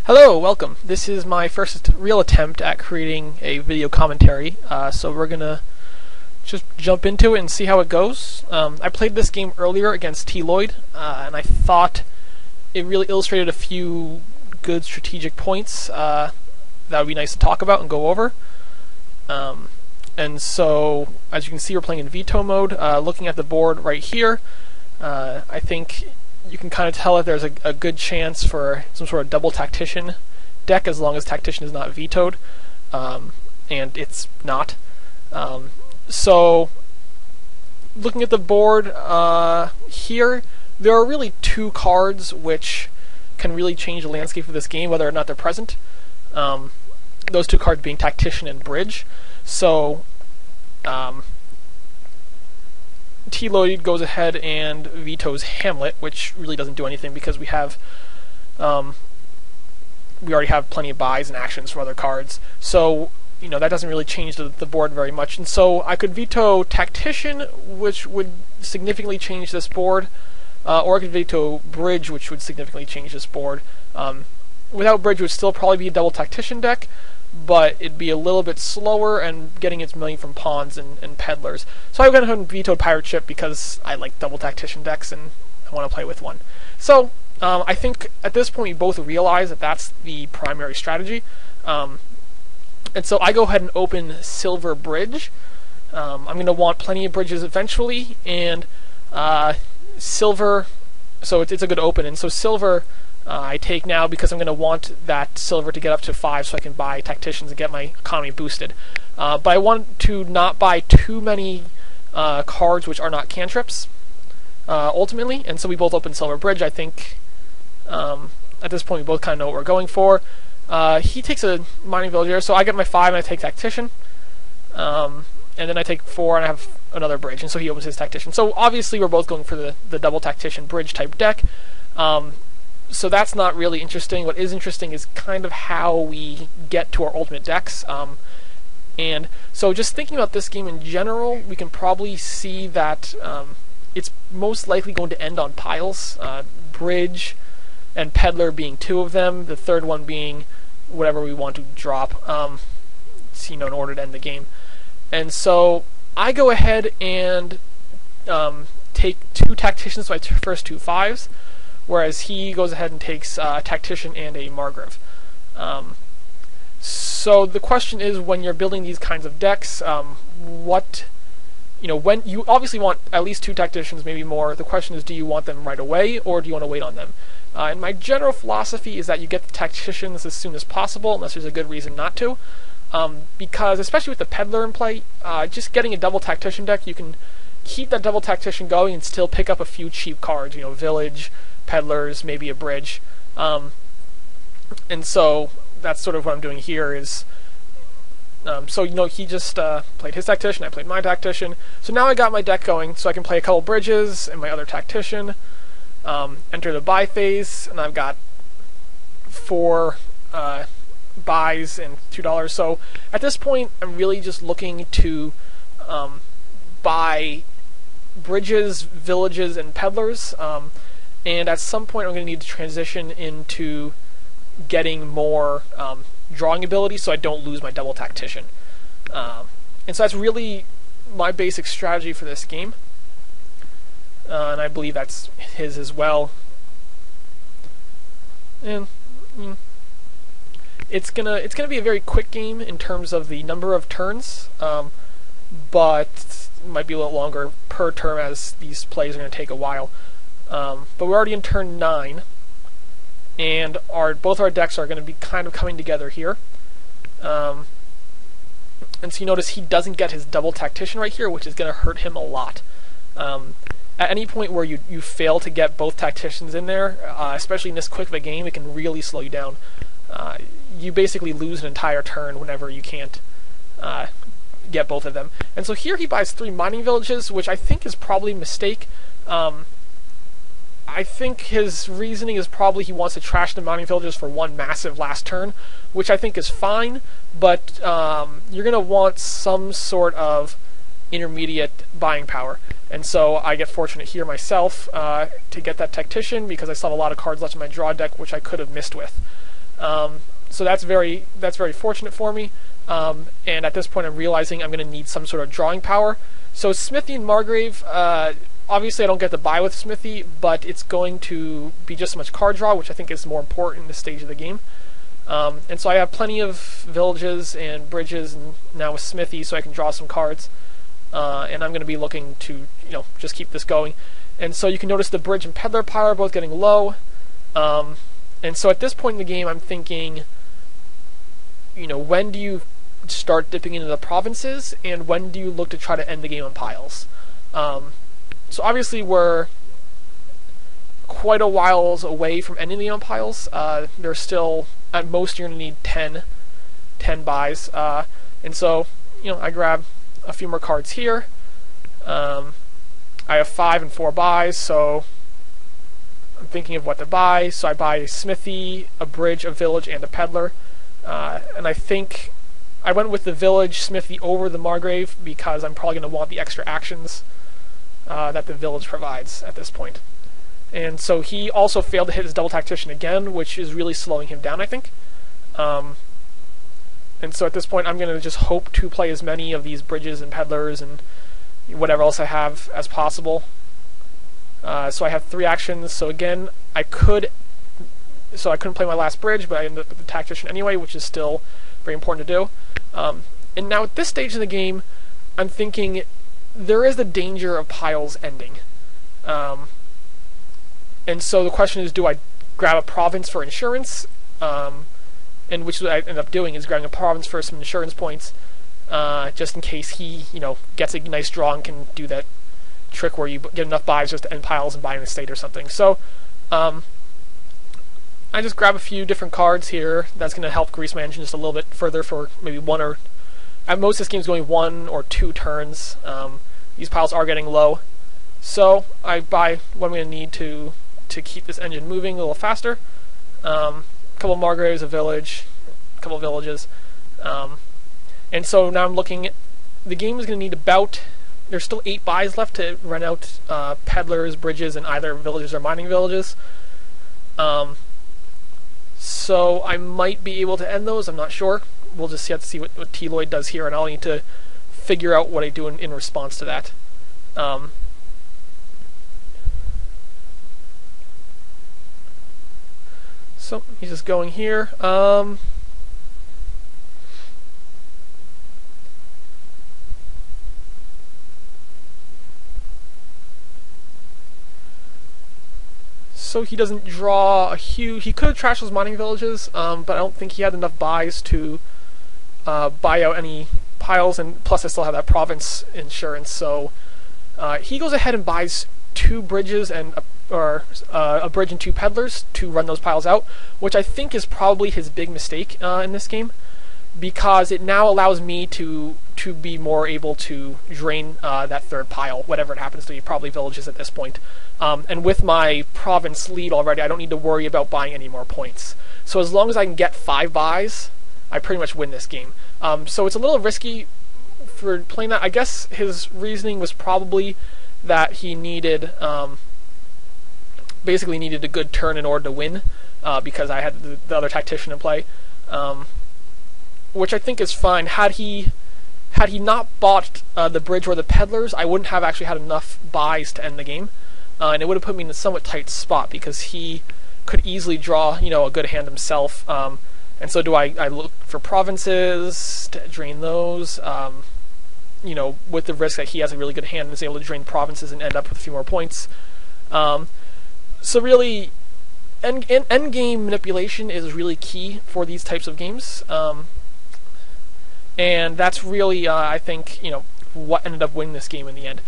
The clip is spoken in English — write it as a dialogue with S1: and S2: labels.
S1: Hello, welcome. This is my first real attempt at creating a video commentary, so we're gonna just jump into it and see how it goes. I played this game earlier against tlloyd, and I thought it really illustrated a few good strategic points that would be nice to talk about and go over. And so, as you can see, we're playing in veto mode. Looking at the board right here, I think you can kind of tell that there's a good chance for some sort of double Tactician deck, as long as Tactician is not vetoed, and it's not. So, looking at the board here, there are really two cards which can really change the landscape of this game, whether or not they're present. Those two cards being Tactician and Bridge. So, tlloyd goes ahead and vetoes Hamlet, which really doesn't do anything because we already have plenty of buys and actions for other cards. So, that doesn't really change the board very much. And so I could veto Tactician, which would significantly change this board, or I could veto Bridge, which would significantly change this board. Without Bridge, it would still probably be a double Tactician deck, but it'd be a little bit slower and getting its money from pawns and peddlers. So I went ahead and vetoed Pirate Ship because I like double Tactician decks and I want to play with one. So I think at this point we both realize that that's the primary strategy. And so I go ahead and open Silver Bridge. I'm going to want plenty of bridges eventually, and Silver, so it's a good open. And so Silver I take now because I'm going to want that silver to get up to 5 so I can buy Tacticians and get my economy boosted. But I want to not buy too many cards which are not cantrips, ultimately, and so we both open Silver Bridge. I think at this point we both kind of know what we're going for. He takes a Mining Villager, so I get my 5 and I take Tactician. And then I take 4 and I have another Bridge, and so he opens his Tactician. So obviously we're both going for the double Tactician Bridge type deck. So that's not really interesting. What is interesting is kind of how we get to our ultimate decks. And so just thinking about this game in general, we can probably see that it's most likely going to end on piles. Bridge and Peddler being 2 of them, the third one being whatever we want to drop, in order to end the game. And so I go ahead and take 2 Tacticians, so my first 2 5s. Whereas he goes ahead and takes a Tactician and a Margrave. So the question is, when you're building these kinds of decks, when you obviously want at least 2 Tacticians, maybe more. The question is, do you want them right away, or do you want to wait on them? And my general philosophy is that you get the Tacticians as soon as possible, unless there's a good reason not to. Because, especially with the Peddler in play, just getting a double Tactician deck, you can keep that double Tactician going and still pick up a few cheap cards, Village, Peddlers, maybe a Bridge. And so that's sort of what I'm doing here is, he just played his Tactician, I played my Tactician. So now I got my deck going, so I can play a couple Bridges and my other Tactician, enter the buy phase, and I've got 4 buys and $2. So at this point, I'm really just looking to buy Bridges, Villages, and Peddlers. And at some point, I'm going to need to transition into getting more drawing ability so I don't lose my double Tactician. And so that's really my basic strategy for this game. And I believe that's his as well. And it's gonna be a very quick game in terms of the number of turns, but it might be a little longer per turn as these plays are going to take a while. But we're already in turn 9, and both our decks are going to be kind of coming together here. And so you notice he doesn't get his double Tactician right here, which is going to hurt him a lot. At any point where you fail to get both Tacticians in there, especially in this quick of a game, it can really slow you down. You basically lose an entire turn whenever you can't get both of them. And so here he buys 3 Mining Villages, which I think is probably a mistake. I think his reasoning is probably he wants to trash the Mining Villages for one massive last turn, which I think is fine, but you're going to want some sort of intermediate buying power. And so I get fortunate here myself to get that Tactician because I still have a lot of cards left in my draw deck which I could have missed with. So that's very fortunate for me. And at this point, I'm realizing I'm going to need some sort of drawing power. So Smithy and Margrave, obviously I don't get to buy with Smithy, but it's going to be just so much card draw, which I think is more important in this stage of the game. And so I have plenty of villages and bridges, and now with Smithy, so I can draw some cards. And I'm going to be looking to, just keep this going. And so you can notice the bridge and peddler pile are both getting low. And so at this point in the game, I'm thinking, when do you start dipping into the provinces, and when do you look to try to end the game on piles? So obviously we're quite a while away from ending the game on piles. There's still, at most, you're going to need 10 buys. And so, I grab a few more cards here. I have 5 and 4 buys, so I'm thinking of what to buy. So I buy a Smithy, a bridge, a village, and a peddler. And I think I went with the village Smithy over the Margrave because I'm probably going to want the extra actions that the village provides at this point. And so he also failed to hit his double tactician again, which is really slowing him down, I think. And so at this point, I'm going to just hope to play as many of these bridges and peddlers and whatever else I have as possible. So I have 3 actions. So again, I couldn't play my last bridge, but I ended up with the tactician anyway, which is still very important to do. And now at this stage in the game, I'm thinking there is the danger of piles ending. And so the question is, do I grab a province for insurance? And which I end up doing is grabbing a province for some insurance points, just in case he, gets a nice draw and can do that trick where you get enough buys just to end piles and buy an estate or something. So I just grab a few different cards here. That's going to help grease my engine just a little bit further for maybe one or, at most this game's going 1 or 2 turns. These piles are getting low. So I buy what I'm going to need to keep this engine moving a little faster. A couple of Margraves, a village, a couple of villages. And so now I'm looking at, the game is going to need about, there's still 8 buys left to run out peddlers, bridges, and either villages or mining villages. So I might be able to end those, I'm not sure. We'll just have to see what tlloyd does here, and I'll need to figure out what I do in response to that. So he's just going here. So he doesn't draw a huge... He could have trashed those mining villages, but I don't think he had enough buys to buy out any piles, and plus I still have that province insurance, so he goes ahead and buys 2 bridges and a bridge and 2 peddlers to run those piles out, which I think is probably his big mistake in this game, because it now allows me to be more able to drain that 3rd pile, whatever it happens to be, probably villages at this point. And with my province lead already, I don't need to worry about buying any more points. So as long as I can get 5 buys, I pretty much win this game. So it's a little risky for playing that. I guess his reasoning was probably that he needed, basically needed a good turn in order to win, because I had the other tactician in play, which I think is fine. Had he not bought the bridge or the peddlers, I wouldn't have actually had enough buys to end the game, and it would have put me in a somewhat tight spot because he could easily draw, a good hand himself. And so do I look for provinces to drain those, with the risk that he has a really good hand and is able to drain provinces and end up with a few more points. So really, end game manipulation is really key for these types of games. And that's really, I think, what ended up winning this game in the end.